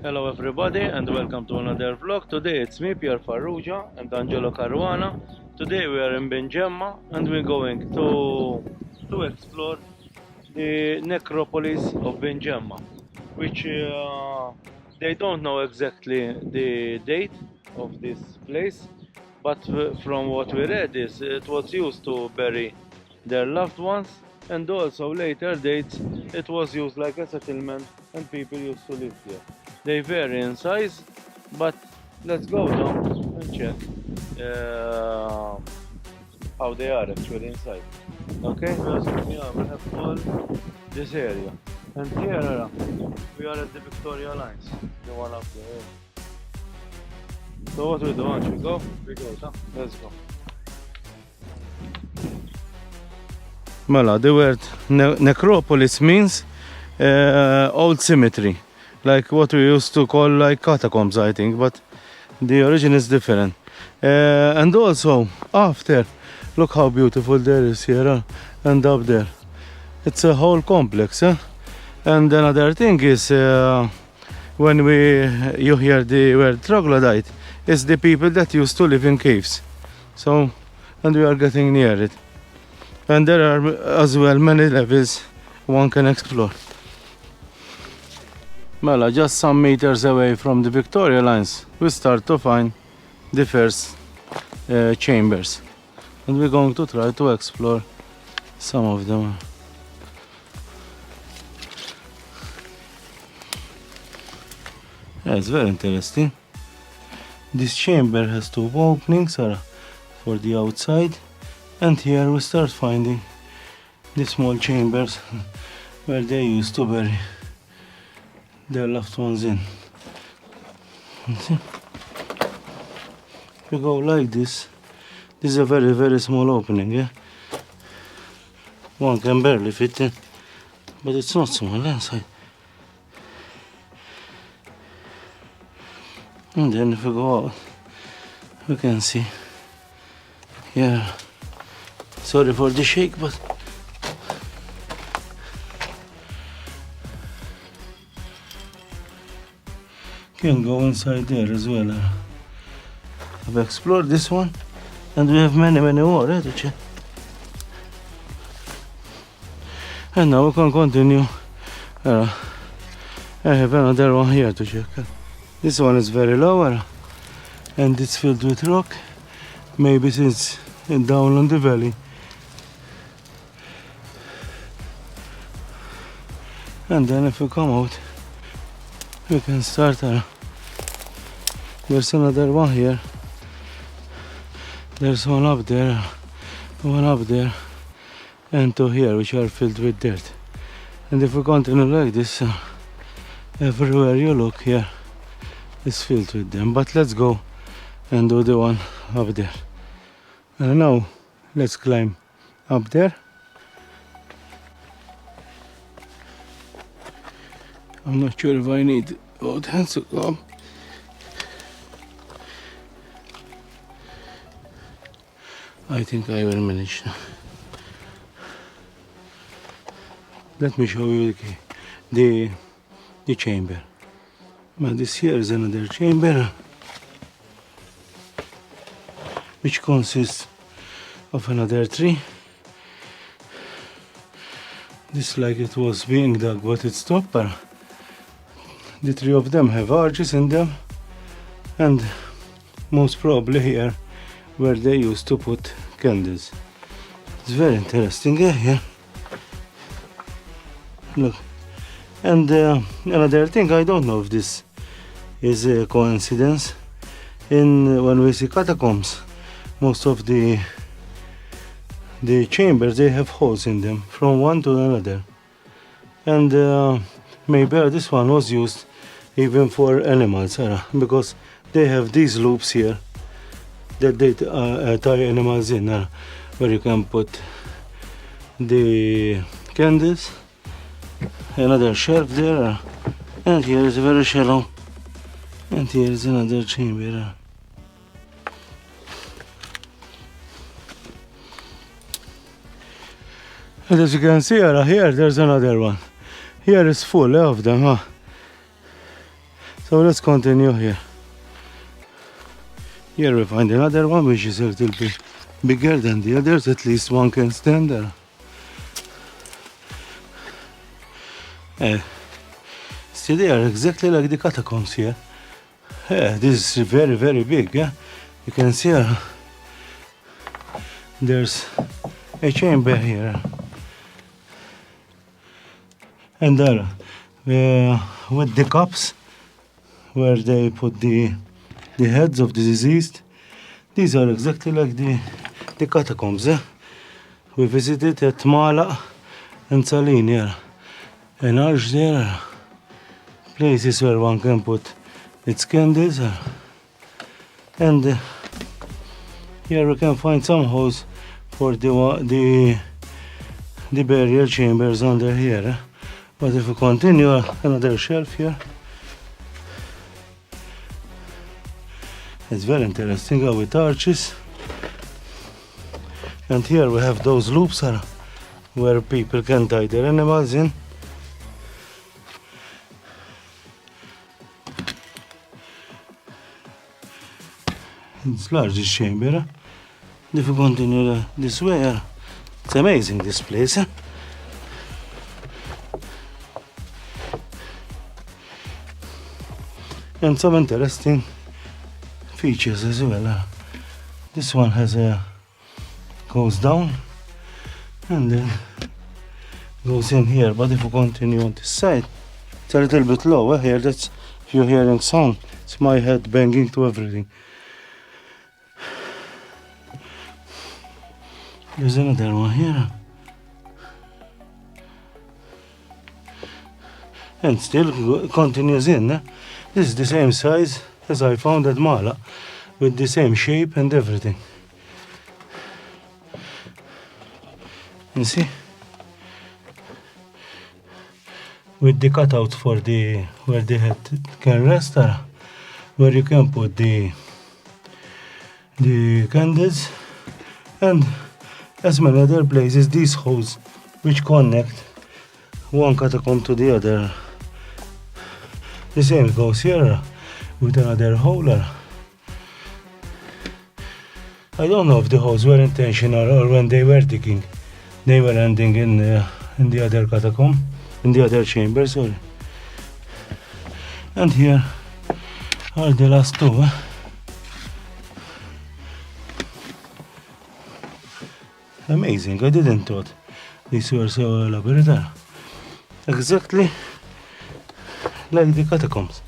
Hello everybody and welcome to another vlog. Today it's me, Pierre Farrugia and Angelo. Today we are in Bingemma and we're going to explore the Necropolis of Bingemma, which they don't know exactly the date of this place, but from what we read is it was used to bury their loved ones, and also later dates it was used like a settlement and people used to live here. They vary in size, but let's go down and check how they are actually inside. Okay, we have all this area, and here we are at the Victoria Lines, the one up there. So what we do, once we go, huh? Let's go. Mela, the word necropolis means old cemetery, like what we used to call like catacombs, I think, but the origin is different. And also after, look how beautiful there is here and up there. It's a whole complex, huh? And another thing is when you hear the word troglodyte, it's the people that used to live in caves. So, and we are getting near it. And there are as well many levels one can explore. Well, just some meters away from the Victoria Lines, we start to find the first chambers. And we're going to try to explore some of them. Yeah, it's very interesting. This chamber has two openings for the outside. And here we start finding the small chambers where they used to bury their loved ones in. See? If you go like this is a very, very small opening, yeah? One can barely fit in, but it's not small inside. And then if we go out, we can see here. Sorry for the shake, but can go inside there as well. I've explored this one, and we have many more to check. And now we can continue. I have another one here to check. This one is very low, and it's filled with rock. Maybe since down on the valley. And then if we come out, we can start. There's another one here. There's one up there, and two here, which are filled with dirt. And if we continue like this, everywhere you look here is filled with them. But let's go and do the one up there. And now let's climb up there. I'm not sure if I need both hands to come. I think I will manage now. Let me show you the chamber. But this here is another chamber, which consists of another tree. This like it was being dug, but it's stopped. The three of them have arches in them, and most probably here where they used to put candles. It's very interesting here. Look, and another thing, I don't know if this is a coincidence. When we see catacombs, most of the chambers, they have holes in them from one to another, and maybe this one was used even for animals, because they have these loops here that they tie animals in, where you can put the candles. Another shelf there, and here is very shallow, and here is another chamber. And as you can see here there's another one. Here is full of them. So let's continue here. Here we find another one which is a little bit bigger than the others, at least one can stand there. See, they are exactly like the catacombs here. This is very, very big, yeah? You can see there's a chamber here. And there, with the cups, where they put the heads of the deceased, these are exactly like the catacombs, yeah? We visited at Mala and Salin here. An arch there, places where one can put its candles, and here we can find some holes for the burial chambers under here. But if we continue, another shelf here. It's very interesting how it arches. And here we have those loops where people can tie their animals in. It's large, this chamber. If we continue this way, it's amazing, this place. And some interesting features as well. This one goes down and then goes in here. But if we continue on this side, it's a little bit lower here. That's if you're hearing sound. It's my head banging to everything. There's another one here. And still continues in. This is the same size as I found at Mala, with the same shape and everything. You see? With the cutout for where the head can rest, where you can put the candles, and as many other places, these holes which connect one catacomb to the other. The same goes here with another hole. I don't know if the holes were intentional or when they were digging, they were ending in the other catacomb, in the other chamber, sorry. And here are the last two. Amazing, I didn't thought these were so elaborate. Exactly like the catacombs.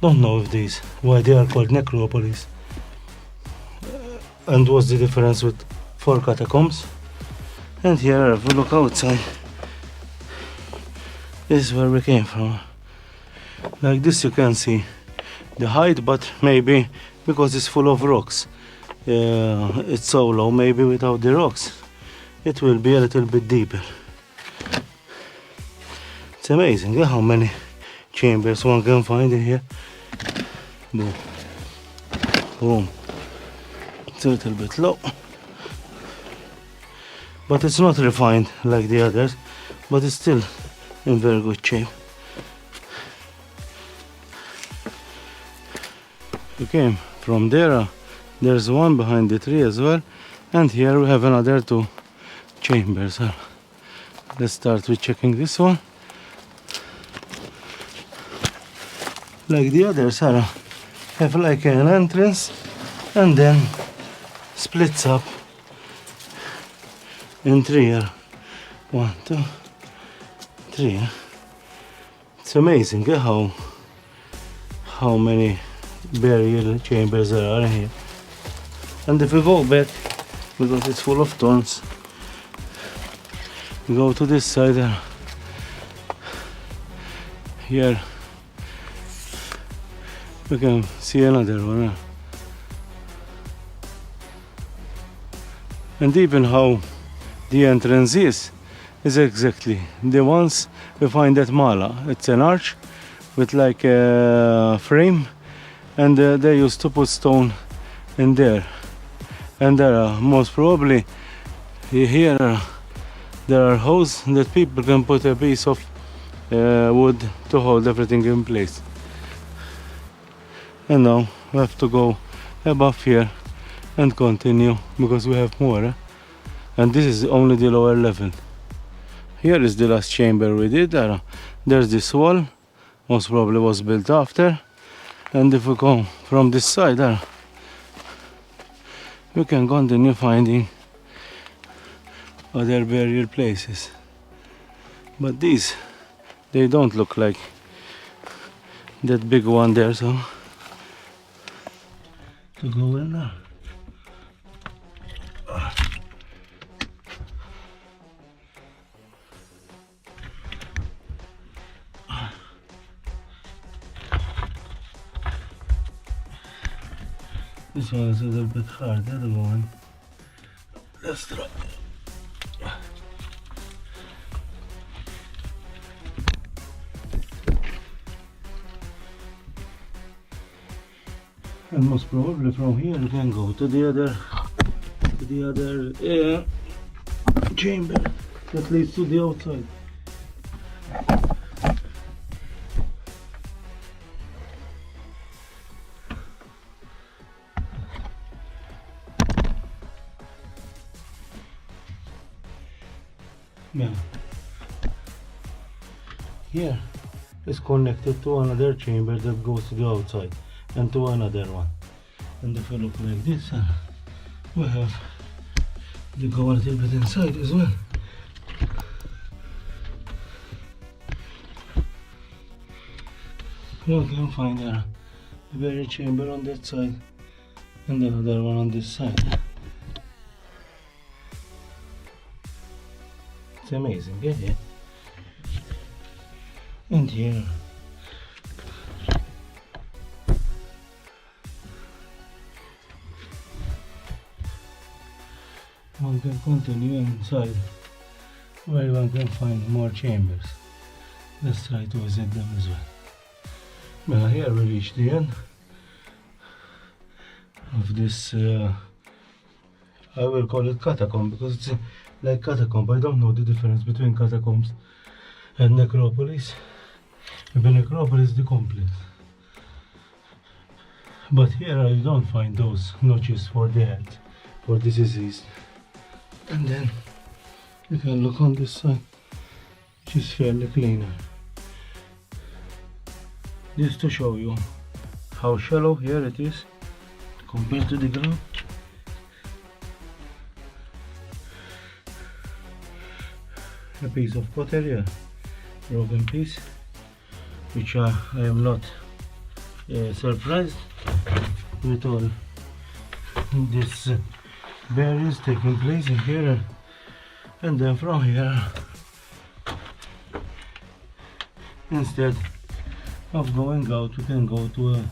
Don't know if why they are called necropolis. And what's the difference with 4 catacombs? And here, if we look outside, this is where we came from. Like this you can see the height, but maybe because it's full of rocks, it's so low, maybe without the rocks it will be a little bit deeper. It's amazing how many chambers one can find in here. Boom. Boom. It's a little bit low, but it's not refined like the others, but it's still in very good shape. We came from there, there's one behind the tree as well, and here we have another 2 chambers. Let's start with checking this one. Like the others, have like an entrance and then splits up in 3. 1, 2, 3. It's amazing how many burial chambers there are here. And if we go back, because it's full of thorns, we go to this side here we can see another one. And even how the entrance is exactly the ones we find at Mala. It's an arch with like a frame, and they used to put stone in there. And there are most probably here there are holes that people can put a piece of wood to hold everything in place. And now we have to go above here and continue because we have more. And this is only the lower level. Here is the last chamber we did. There's this wall, most probably was built after. And if we go from this side, we can continue finding other burial places. But these, they don't look like that big one there, so to go in there. This one is a little bit harder to go in. Let's try. And most probably from here you can go to the other chamber that leads to the outside. Yeah. Here is connected to another chamber that goes to the outside and to another one. And if you look like this, we have the go a little bit inside as well. You can find a burial chamber on that side and another one on this side. It's amazing, yeah. And here one can continue inside where one can find more chambers. Let's try to visit them as well. Well, here we reach the end of this, I will call it catacomb because it's like catacomb. I don't know the difference between catacombs and necropolis. The necropolis is the complex. But here I don't find those notches for the head, for the deceased. And then you can look on this side, which is fairly cleaner. Just to show you how shallow here it is compared to the ground. A piece of pottery, a broken piece, which I am not surprised with all this burials taking place in here. And then from here, instead of going out, we can go to a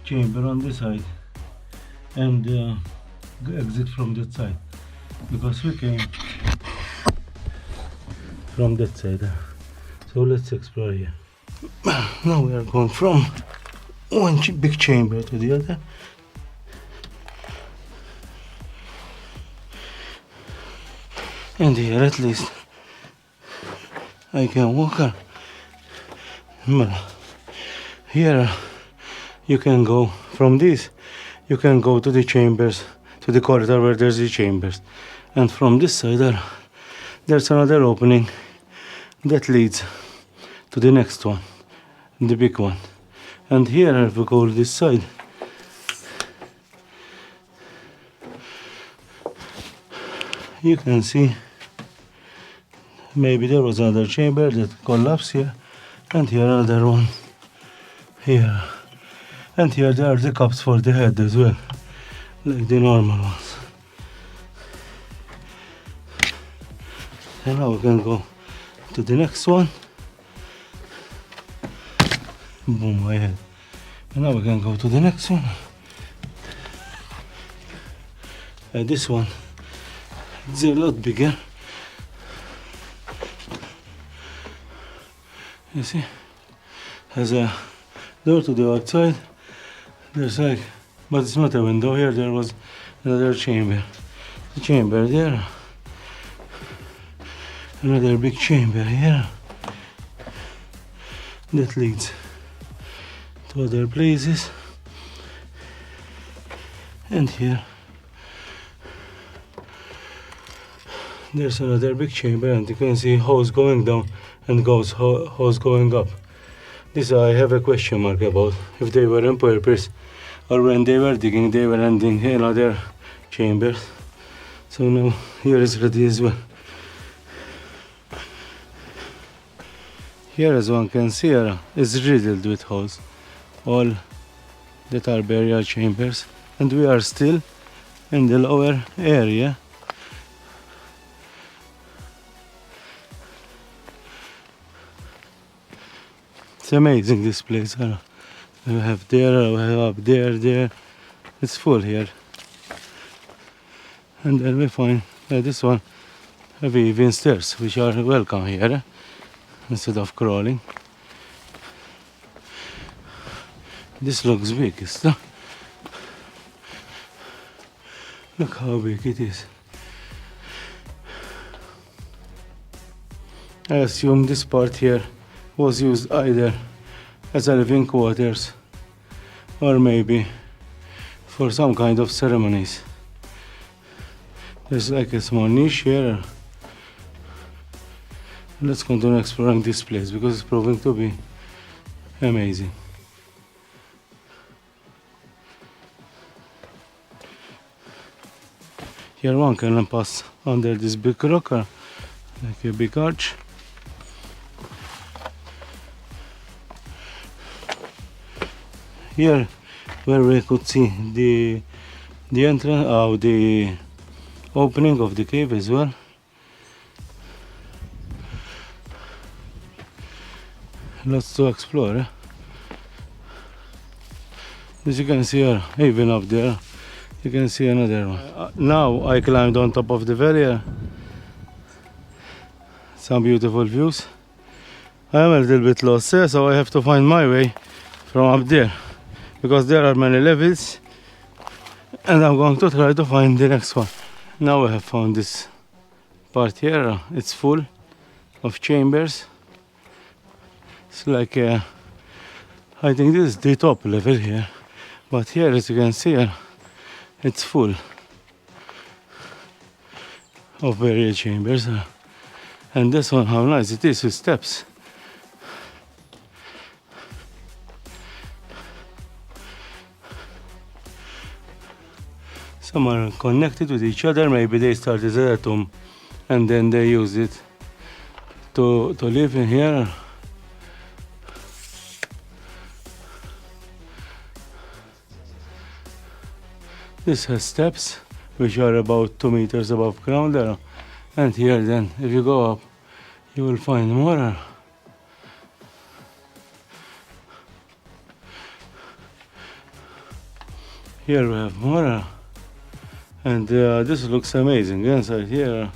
chamber on the side and exit from that side, because we came from that side. So let's explore here. Now we are going from one big chamber to the other. And here at least I can walk. Here you can go from this, you can go to the chambers, to the corridor where there's the chambers. And from this side there's another opening that leads to the next one, the big one. And here if we go to this side, you can see maybe there was another chamber that collapsed here, and here another one here, and here there are the cups for the head as well, like the normal ones. And now we can go to the next one. Boom, my head. And now we can go to the next one. This one is a lot bigger. You see, has a door to the outside. There's like, but it's not a window here. There was another chamber. The chamber there. Another big chamber here. That leads to other places. And here there's another big chamber, and you can see hose going down and hose going up. This I have a question mark about, if they were on purpose or when they were digging they were ending in other chambers. So now here is ready as well. Here, as one can see, is riddled with holes, all that are burial chambers, and we are still in the lower area. It's amazing, this place. We have there, we have up there. It's full here. And then we find this one have even stairs, which are welcome here instead of crawling. This looks big, isn't it? Look how big it is. I assume this part here was used either as a living quarters or maybe for some kind of ceremonies. There's like a small niche here. Let's continue exploring this place because it's proving to be amazing. Here one can pass under this big rock, like a big arch. Here, where we could see the entrance of the opening of the cave as well. Lots to explore. As you can see here, even up there, you can see another one. Now I climbed on top of the valley. Some beautiful views. I am a little bit lost here, so I have to find my way from up there, because there are many levels, and I'm going to try to find the next one. Now I have found this part here. It's full of chambers. It's like I think this is the top level here, but here, as you can see, it's full of burial chambers. And this one, how nice it is with steps. Some are connected with each other. Maybe they started as a tomb and then they used it to live in here. This has steps which are about 2 meters above ground there. And here then, if you go up, you will find more. Here we have more. And this looks amazing inside here.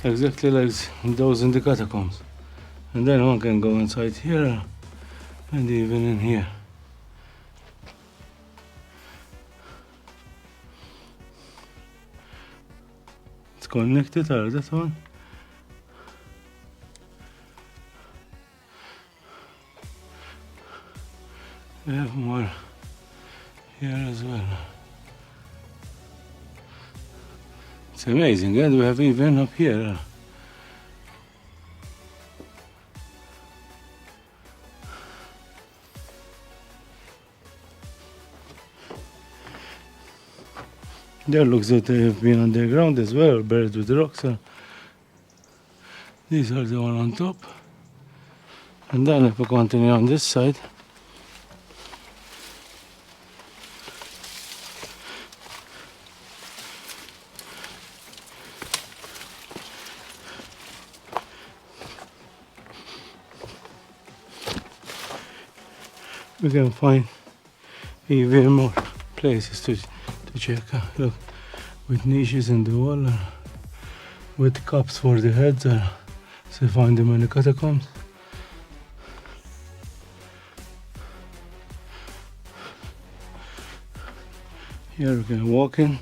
Exactly like those in the catacombs. And then one can go inside here and even in here. It's connected, that one. We have more here as well. It's amazing, and we have even up here. There looks like they have been underground as well, buried with rocks. These are the one on top. And then if we continue on this side, we can find even more places to check. Look, with niches in the wall, with cups for the heads. So you find them in the catacombs. Here we can walk in.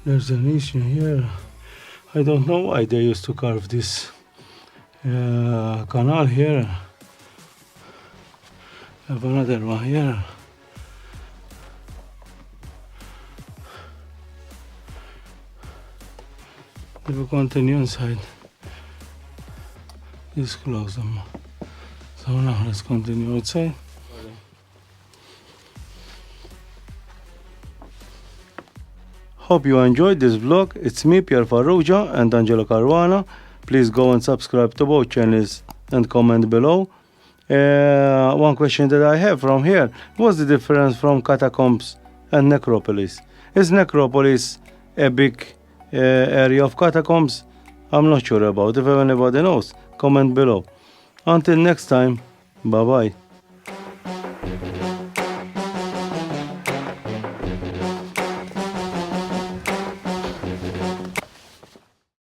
There's a niche in here. I don't know why they used to carve this canal here. Have another one here. If we continue inside, please close them. So now let's continue outside. Hope you enjoyed this vlog. It's me, Pierre Farrugia, and Angelo Caruana. Please go and subscribe to both channels and comment below. One question that I have from here: what's the difference from Catacombs and Necropolis? Is Necropolis a big area of Catacombs? I'm not sure about. If anybody knows, comment below. Until next time, bye bye.